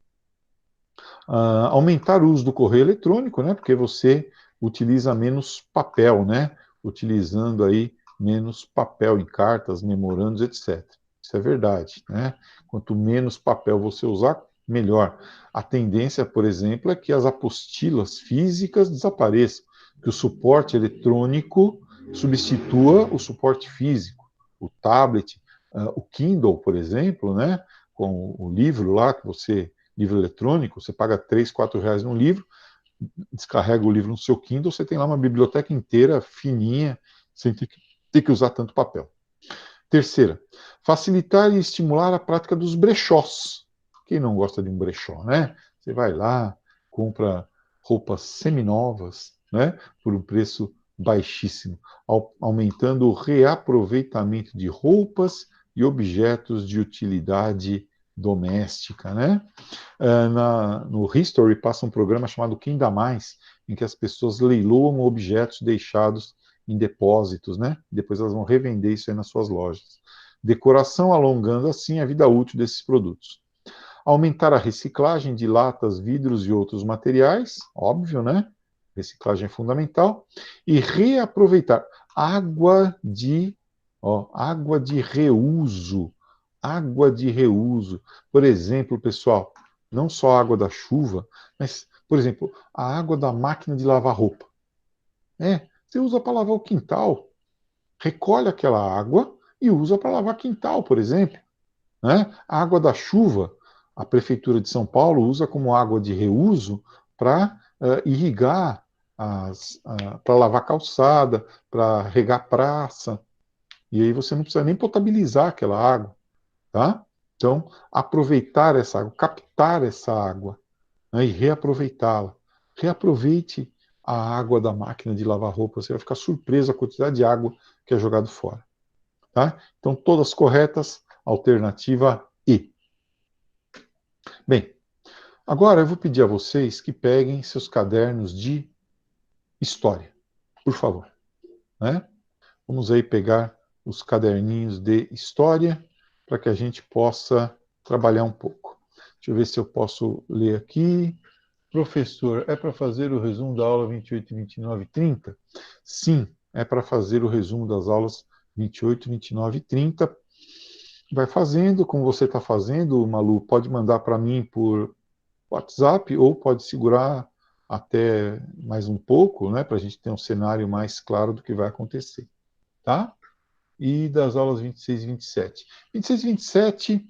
Aumentar o uso do correio eletrônico, né? Porque você utiliza menos papel, né? Utilizando aí menos papel em cartas, memorandos, etc. Isso é verdade, né? Quanto menos papel você usar, melhor. A tendência, por exemplo, é que as apostilas físicas desapareçam, que o suporte eletrônico substitua o suporte físico, o tablet, o Kindle, por exemplo, né? Com o livro lá que você livro eletrônico, você paga 3, 4 reais num livro, descarrega o livro no seu Kindle, você tem lá uma biblioteca inteira, fininha, sem ter que usar tanto papel. Terceira, facilitar e estimular a prática dos brechós. Quem não gosta de um brechó, né? Você vai lá, compra roupas seminovas, né? Por um preço baixíssimo, aumentando o reaproveitamento de roupas e objetos de utilidade doméstica, né? No History passa um programa chamado Quem Dá Mais, em que as pessoas leiloam objetos deixados em depósitos, né? Depois elas vão revender isso aí nas suas lojas. Decoração, alongando assim a vida útil desses produtos. Aumentar a reciclagem de latas, vidros e outros materiais, óbvio, né? Reciclagem é fundamental. E reaproveitar água de reuso. Água de reuso. Por exemplo, pessoal, não só a água da chuva, mas, por exemplo, a água da máquina de lavar roupa. Você usa para lavar o quintal. Recolhe aquela água e usa para lavar quintal, por exemplo. Né? A água da chuva, a Prefeitura de São Paulo usa como água de reuso para irrigar, para lavar calçada, para regar praça. E aí você não precisa nem potabilizar aquela água. Tá? Então, aproveitar essa água, captar essa água, né, e reaproveitá-la. Reaproveite a água da máquina de lavar roupa, você vai ficar surpreso a quantidade de água que é jogado fora. Tá? Então, todas corretas, alternativa E. Bem, agora eu vou pedir a vocês que peguem seus cadernos de história, por favor. Né? Vamos aí pegar os caderninhos de história para que a gente possa trabalhar um pouco. Deixa eu ver se eu posso ler aqui. Professor, é para fazer o resumo da aula 28, 29 e 30? Sim, é para fazer o resumo das aulas 28, 29 e 30. Vai fazendo, como você está fazendo, Malu, pode mandar para mim por WhatsApp ou pode segurar até mais um pouco, né, para a gente ter um cenário mais claro do que vai acontecer. Tá? E das aulas 26 e 27. 26 e 27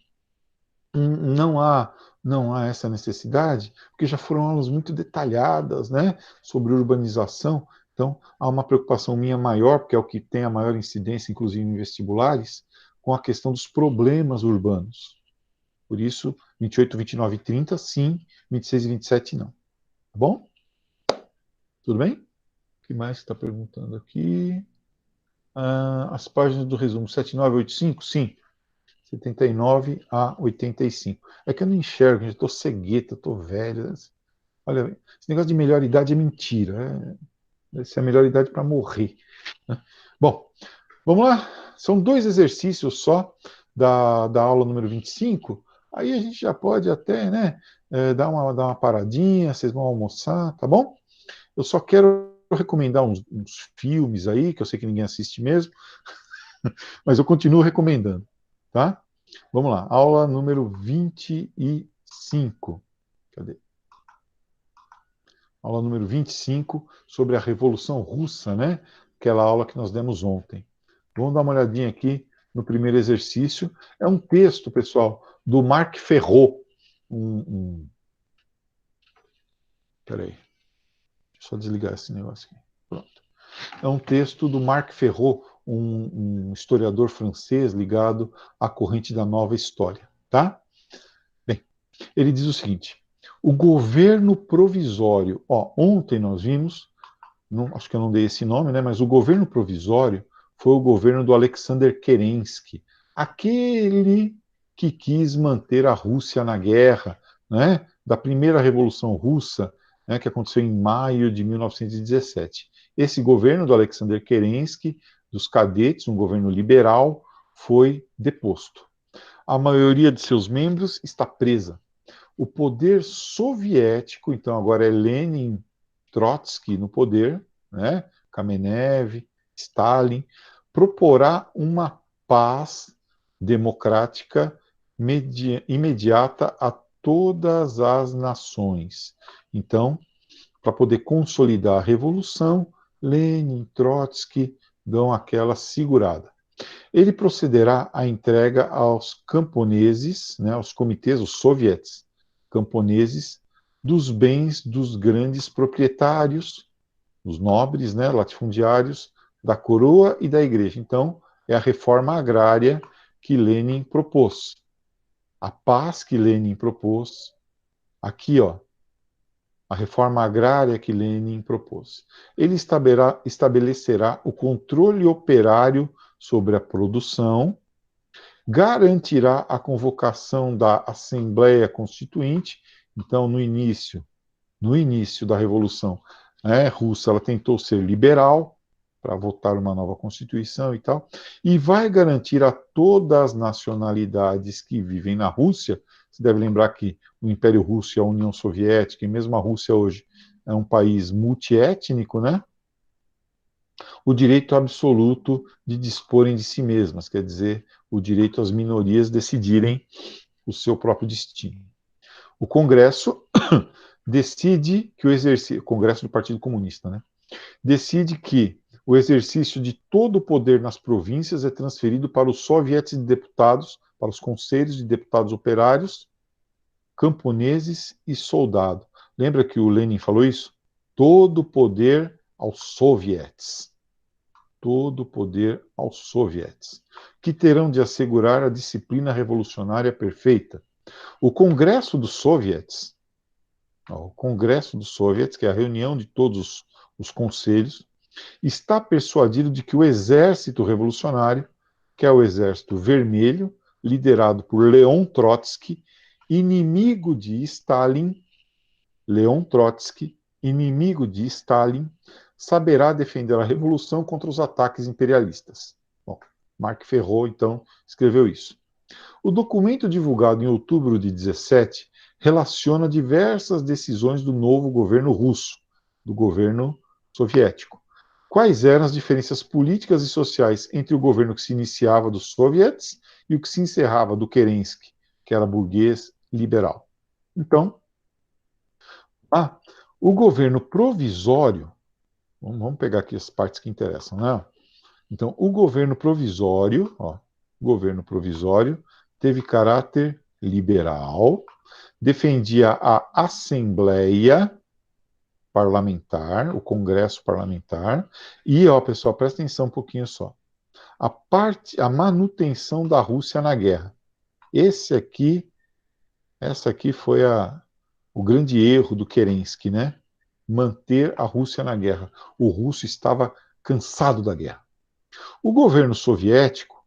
não há, não há essa necessidade, porque já foram aulas muito detalhadas, né, sobre urbanização. Então, há uma preocupação minha maior, porque é o que tem a maior incidência, inclusive em vestibulares, com a questão dos problemas urbanos. Por isso, 28, 29 e 30, sim, 26 e 27, não. Tá bom? Tudo bem? O que mais você está perguntando aqui? As páginas do resumo 7985, sim. 79 a 85. É que eu não enxergo, eu estou cegueta, estou velho. Olha, esse negócio de melhor idade é mentira. Essa é a melhor idade para morrer. Né? Bom, vamos lá. São 2 exercícios só da aula número 25. Aí a gente já pode até, né, dar uma paradinha, vocês vão almoçar, tá bom? Eu só quero recomendar uns filmes aí, que eu sei que ninguém assiste mesmo, mas eu continuo recomendando, tá? Vamos lá, aula número 25. Cadê? Aula número 25 sobre a Revolução Russa, né? Aquela aula que nós demos ontem. Vamos dar uma olhadinha aqui no primeiro exercício. É um texto, pessoal, do Marc Ferrot. Peraí, deixa eu só desligar esse negócio aqui. Pronto. É um texto do Marc Ferrot, um historiador francês ligado à corrente da nova história. Tá? Bem, ele diz o seguinte: o governo provisório, ontem nós vimos, acho que eu não dei esse nome, né, mas o governo provisório foi o governo do Alexander Kerensky, aquele que quis manter a Rússia na guerra, né, da primeira Revolução Russa, né, que aconteceu em maio de 1917. Esse governo do Alexander Kerensky, dos cadetes, um governo liberal, foi deposto. A maioria de seus membros está presa. O poder soviético, então agora é Lenin, Trotsky no poder, né? Kamenev, Stalin, proporá uma paz democrática imediata a todas as nações. Então, para poder consolidar a revolução, Lenin, Trotsky dão aquela segurada. Ele procederá à entrega aos camponeses, né, aos comitês, os soviets camponeses, dos bens dos grandes proprietários, os nobres, né, latifundiários, da coroa e da igreja. Então, é a reforma agrária que Lenin propôs. A paz que Lenin propôs. Aqui, a reforma agrária que Lenin propôs. Ele estabelecerá o controle operário sobre a produção, garantirá a convocação da Assembleia Constituinte. Então, no início da Revolução Russa, ela tentou ser liberal, para votar uma nova Constituição e tal, e vai garantir a todas as nacionalidades que vivem na Rússia. Você deve lembrar que o Império Russo e a União Soviética, e mesmo a Rússia hoje, é um país multiétnico, né? O direito absoluto de disporem de si mesmas, quer dizer, o direito às minorias decidirem o seu próprio destino. O Congresso decide que o exercício, Congresso do Partido Comunista, né? Decide que o exercício de todo o poder nas províncias é transferido para os sovietes de deputados, para os conselhos de deputados operários, camponeses e soldados. Lembra que o Lenin falou isso? Todo o poder aos sovietes. Todo o poder aos sovietes, que terão de assegurar a disciplina revolucionária perfeita. O Congresso dos Sovietes, que é a reunião de todos os conselhos, está persuadido de que o exército revolucionário, que é o Exército Vermelho, liderado por Leon Trotsky, inimigo de Stalin, saberá defender a revolução contra os ataques imperialistas. Bom, Marc Ferro, então, escreveu isso. O documento divulgado em outubro de 17 relaciona diversas decisões do novo governo russo, do governo soviético. Quais eram as diferenças políticas e sociais entre o governo que se iniciava dos soviets e o que se encerrava do Kerensky, que era burguês liberal? Então, o governo provisório, vamos pegar aqui as partes que interessam, né? Então, o governo provisório, teve caráter liberal, defendia a Assembleia Parlamentar, o Congresso Parlamentar, e, pessoal, presta atenção um pouquinho só, a manutenção da Rússia na guerra. Essa aqui foi o grande erro do Kerensky, né? Manter a Rússia na guerra. O russo estava cansado da guerra. O governo soviético,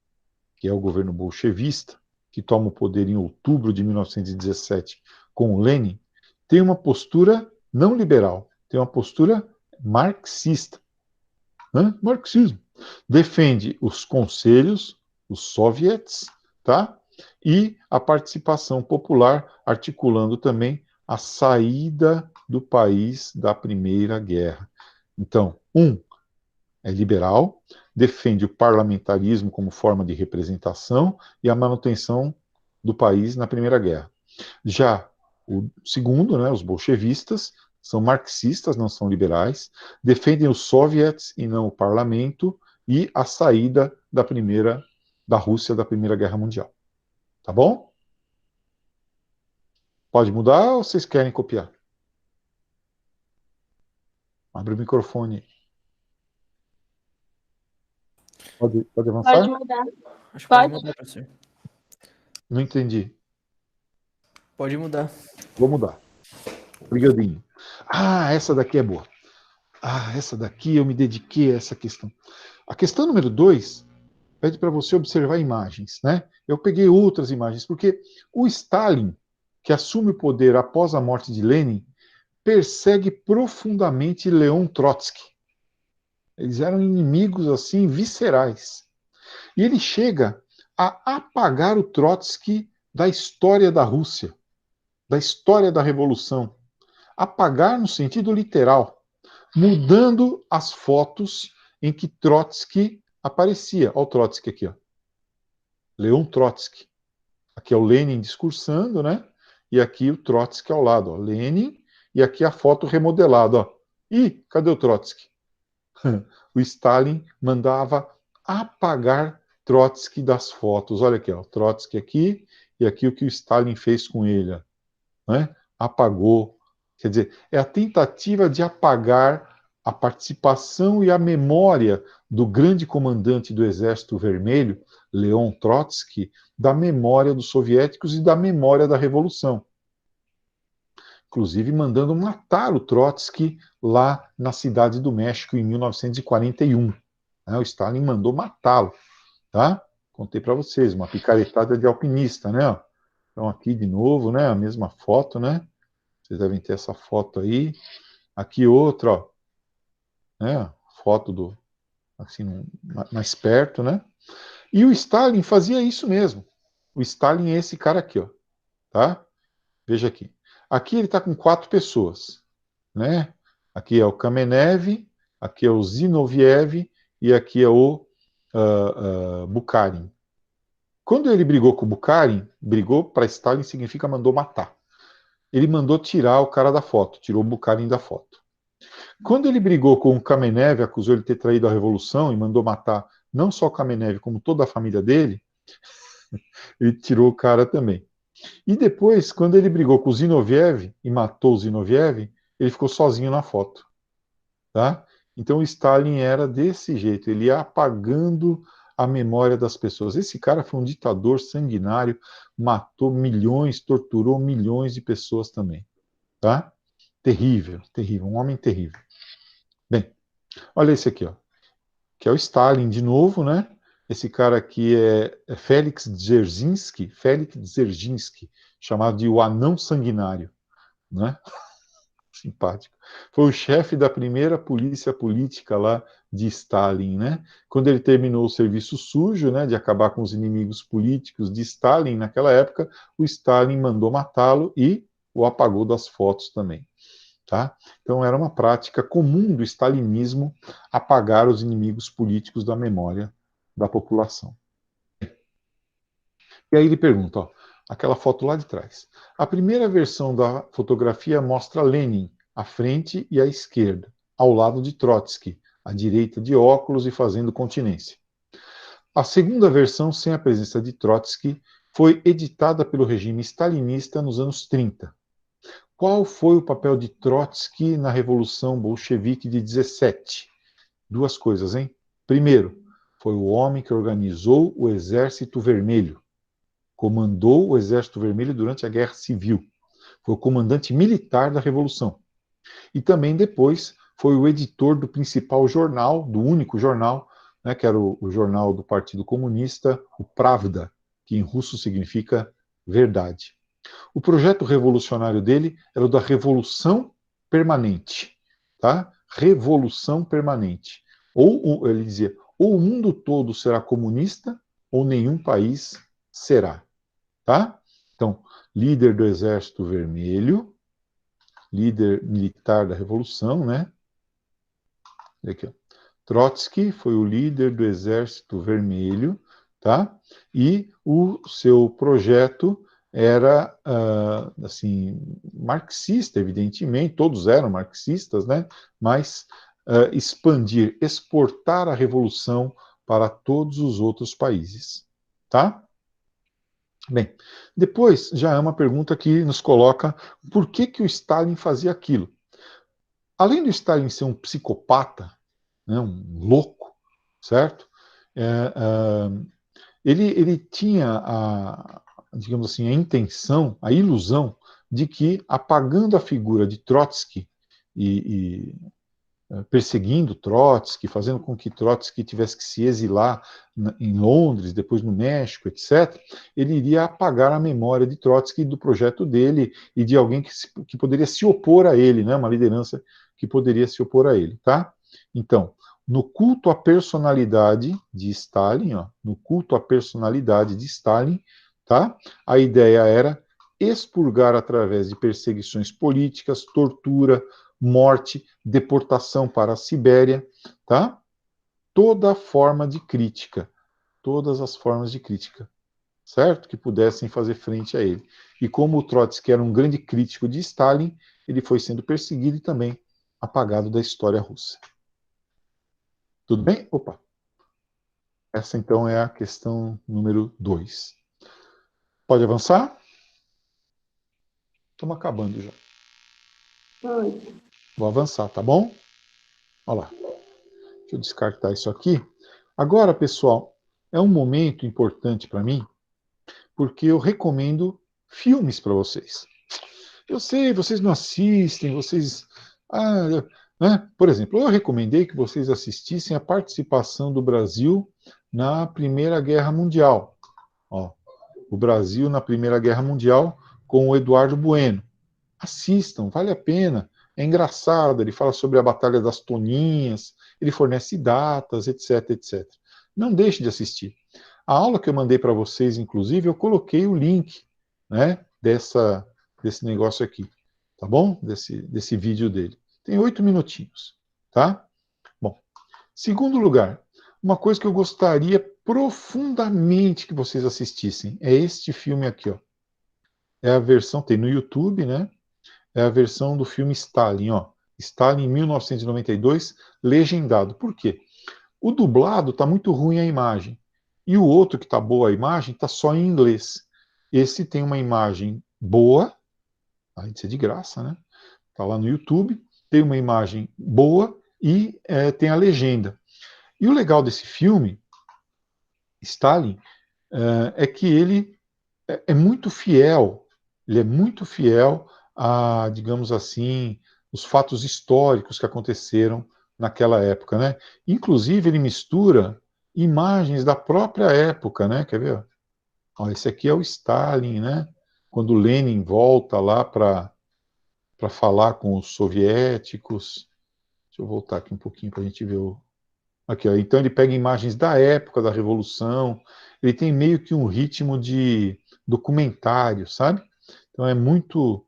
que é o governo bolchevista, que toma o poder em outubro de 1917 com o Lenin, tem uma postura não liberal, tem uma postura marxista. Marxismo. Defende os conselhos, os soviets, tá? E a participação popular, articulando também a saída do país da Primeira Guerra. Então, é liberal, defende o parlamentarismo como forma de representação e a manutenção do país na Primeira Guerra. Já o segundo, né, os bolchevistas, são marxistas, não são liberais, defendem os soviets e não o parlamento e a saída da Rússia da Primeira Guerra Mundial. Tá bom? Pode mudar ou vocês querem copiar? Abre o microfone. Pode avançar? Pode mudar. Acho que Pode. pode mudar, professor. Não entendi. Pode mudar. Vou mudar. Brigadinho. Essa daqui é boa. Essa daqui eu me dediquei a essa questão. A questão número 2 pede para você observar imagens, né? Eu peguei outras imagens, porque o Stalin, que assume o poder após a morte de Lenin, persegue profundamente Leon Trotsky. Eles eram inimigos, assim, viscerais. E ele chega a apagar o Trotsky da história da Rússia, da história da Revolução. Apagar no sentido literal, mudando as fotos em que Trotsky aparecia. Olha o Trotsky aqui, ó. Leon Trotsky. Aqui é o Lenin discursando, né? E aqui o Trotsky ao lado, ó. Lenin, e aqui a foto remodelada, ó. Ih, cadê o Trotsky? O Stalin mandava apagar Trotsky das fotos. Olha aqui, ó, Trotsky aqui, e aqui o que o Stalin fez com ele, né? Apagou. Quer dizer, é a tentativa de apagar a participação e a memória do grande comandante do Exército Vermelho, Leon Trotsky, da memória dos soviéticos e da memória da Revolução. Inclusive mandando matar o Trotsky lá na Cidade do México em 1941. O Stalin mandou matá-lo, tá? Contei para vocês, uma picaretada de alpinista, né? Então aqui de novo, né? A mesma foto, né? Vocês devem ter essa foto aí. Aqui outra, ó, né? Foto assim, mais perto, né? E o Stalin fazia isso mesmo. O Stalin é esse cara aqui, ó, tá? Veja aqui. Aqui ele está com 4 pessoas, né? Aqui é o Kamenev, aqui é o Zinoviev e aqui é o Bukharin. Quando ele brigou com o Bukharin, brigou para Stalin significa mandou matar. Ele mandou tirar o cara da foto, tirou o Bukharin da foto. Quando ele brigou com o Kamenev, acusou ele de ter traído a revolução e mandou matar não só o Kamenev, como toda a família dele, ele tirou o cara também. E depois, quando ele brigou com o Zinoviev e matou o Zinoviev, ele ficou sozinho na foto. Tá? Então o Stalin era desse jeito, ele ia apagando a memória das pessoas. Esse cara foi um ditador sanguinário, matou milhões, torturou milhões de pessoas também. Tá? Terrível, terrível, um homem terrível. Bem, olha esse aqui, ó, que é o Stalin de novo, né? Esse cara aqui é Félix Dzerzhinsky, chamado de o anão sanguinário, né? Simpático. Foi o chefe da primeira polícia política lá de Stalin, né? Quando ele terminou o serviço sujo, né, de acabar com os inimigos políticos de Stalin naquela época, o Stalin mandou matá-lo e o apagou das fotos também. Tá? Então era uma prática comum do stalinismo apagar os inimigos políticos da memória da população. E aí ele pergunta, ó, aquela foto lá de trás. A primeira versão da fotografia mostra Lenin à frente e à esquerda, ao lado de Trotsky, à direita de óculos e fazendo continência. A segunda versão, sem a presença de Trotsky, foi editada pelo regime stalinista nos anos 30. Qual foi o papel de Trotsky na Revolução Bolchevique de 17? Duas coisas, hein? Primeiro, foi o homem que organizou o Exército Vermelho. Comandou o Exército Vermelho durante a Guerra Civil. Foi o comandante militar da Revolução. E também depois foi o editor do principal jornal, do único jornal, né, que era o jornal do Partido Comunista, o Pravda, que em russo significa verdade. O projeto revolucionário dele era o da Revolução Permanente, tá? Revolução Permanente. Ou ele dizia, ou o mundo todo será comunista, ou nenhum país será, tá? Então, líder do Exército Vermelho, líder militar da Revolução, né? Aqui, ó. Trotsky foi o líder do Exército Vermelho, tá? E o seu projeto era, assim, marxista, evidentemente, todos eram marxistas, né? Mas expandir, exportar a revolução para todos os outros países, tá? Bem, depois já é uma pergunta que nos coloca por que o Stalin fazia aquilo. Além do Stalin ser um psicopata, né, um louco, certo? Ele tinha digamos assim, a intenção, a ilusão de que apagando a figura de Trotsky e perseguindo Trotsky, fazendo com que Trotsky tivesse que se exilar em Londres, depois no México, etc., ele iria apagar a memória de Trotsky, do projeto dele e de alguém que poderia se opor a ele, né, uma liderança que poderia se opor a ele, tá? Então, no culto à personalidade de Stalin, ó, no culto à personalidade de Stalin, tá? A ideia era expurgar através de perseguições políticas, tortura, morte, deportação para a Sibéria, tá? Toda forma de crítica, todas as formas de crítica, certo? Que pudessem fazer frente a ele. E como o Trotsky era um grande crítico de Stalin, ele foi sendo perseguido e também apagado da história russa. Tudo bem? Opa! Essa então é a questão número 2. Pode avançar? Estamos acabando já. Vou avançar, tá bom? Olha lá. Deixa eu descartar isso aqui. Agora, pessoal, é um momento importante para mim, porque eu recomendo filmes para vocês. Eu sei, vocês não assistem, vocês. Né? Por exemplo, eu recomendei que vocês assistissem a participação do Brasil na Primeira Guerra Mundial. Ó, o Brasil na Primeira Guerra Mundial com o Eduardo Bueno. Assistam, vale a pena. É engraçado, ele fala sobre a Batalha das Toninhas, ele fornece datas, etc, etc. Não deixe de assistir. A aula que eu mandei para vocês, inclusive, eu coloquei o link, né, desse negócio aqui, tá bom? Desse vídeo dele. Tem 8 minutinhos, tá? Bom, segundo lugar, uma coisa que eu gostaria profundamente que vocês assistissem é este filme aqui, ó. É a versão, tem no YouTube, né? É a versão do filme Stalin, ó. Stalin 1992, legendado. Por quê? O dublado está muito ruim a imagem. E o outro que está boa a imagem está só em inglês. Esse tem uma imagem boa, além de ser de graça, né? Está lá no YouTube, tem uma imagem boa e tem a legenda. E o legal desse filme, Stalin, é que ele é muito fiel, ele é muito fiel a, digamos assim, os fatos históricos que aconteceram naquela época, né? Inclusive ele mistura imagens da própria época, né? Quer ver? Ó, esse aqui é o Stalin, né? Quando Lenin volta lá para falar com os soviéticos. Deixa eu voltar aqui um pouquinho para a gente ver o. Aqui, ó. Então ele pega imagens da época da Revolução. Ele tem meio que um ritmo de documentário, sabe? Então é muito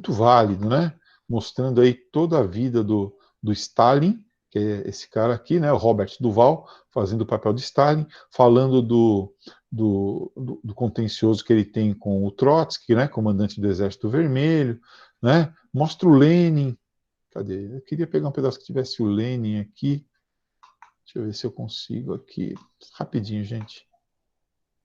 válido, né? Mostrando aí toda a vida do Stalin, que é esse cara aqui, né? O Robert Duval, fazendo o papel de Stalin, falando do contencioso que ele tem com o Trotsky, né? Comandante do Exército Vermelho, né? Mostra o Lenin. Cadê? Eu queria pegar um pedaço que tivesse o Lenin aqui. Deixa eu ver se eu consigo aqui. Rapidinho, gente.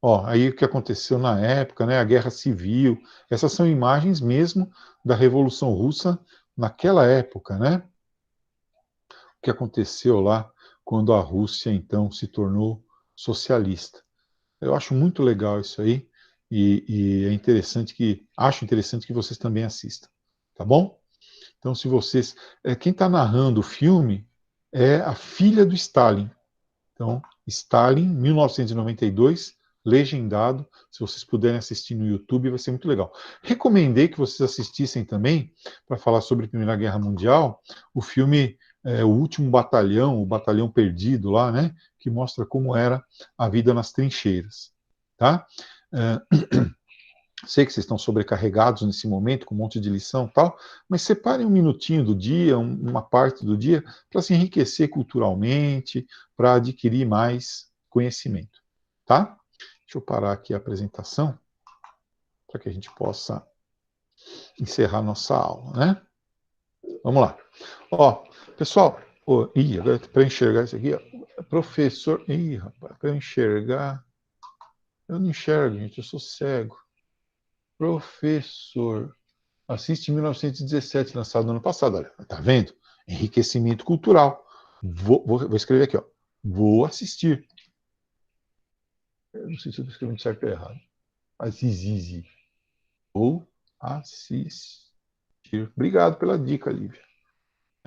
Ó, aí o que aconteceu na época, né? A Guerra Civil. Essas são imagens mesmo da Revolução Russa naquela época, né? O que aconteceu lá quando a Rússia, então, se tornou socialista. Eu acho muito legal isso aí e é interessante acho interessante que vocês também assistam, tá bom? Então, se vocês, quem está narrando o filme é a filha do Stalin. Então, Stalin, 1992, legendado. Se vocês puderem assistir no YouTube, vai ser muito legal. Recomendei que vocês assistissem também, para falar sobre a Primeira Guerra Mundial, o filme O Último Batalhão, o Batalhão Perdido lá, né? Que mostra como era a vida nas trincheiras. Tá? Sei que vocês estão sobrecarregados nesse momento, com um monte de lição e tal, mas separem um minutinho do dia, uma parte do dia, para se enriquecer culturalmente, para adquirir mais conhecimento. Tá? Deixa eu parar aqui a apresentação, para que a gente possa encerrar nossa aula, né? Vamos lá. Ó, pessoal, agora para enxergar isso aqui, ó, professor. Ih, rapaz, para enxergar. Eu não enxergo, gente, eu sou cego. Professor. Assiste 1917, lançado no ano passado. Olha, tá vendo? Enriquecimento cultural. Vou escrever aqui, ó. Vou assistir. Eu não sei se eu estou escrevendo certo ou errado. Assistir. Vou assistir. Obrigado pela dica, Lívia.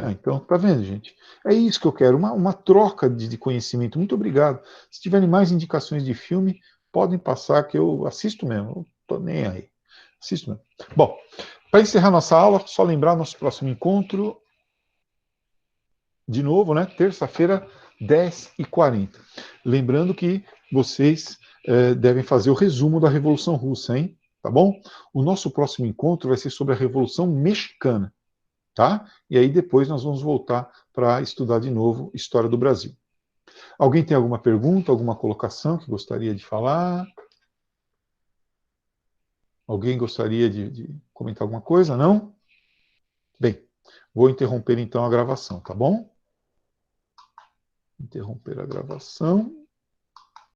Então, tá vendo, gente? É isso que eu quero, uma troca de conhecimento. Muito obrigado. Se tiverem mais indicações de filme, podem passar que eu assisto mesmo. Eu tô nem aí. Assisto mesmo. Bom, para encerrar nossa aula, só lembrar nosso próximo encontro, de novo, né? Terça-feira, 10h40. Lembrando que vocês devem fazer o resumo da Revolução Russa, hein? Tá bom? O nosso próximo encontro vai ser sobre a Revolução Mexicana, tá? E aí depois nós vamos voltar para estudar de novo História do Brasil. Alguém tem alguma pergunta, alguma colocação que gostaria de falar? Alguém gostaria de comentar alguma coisa? Não? Bem, vou interromper então a gravação, tá bom? Interromper a gravação.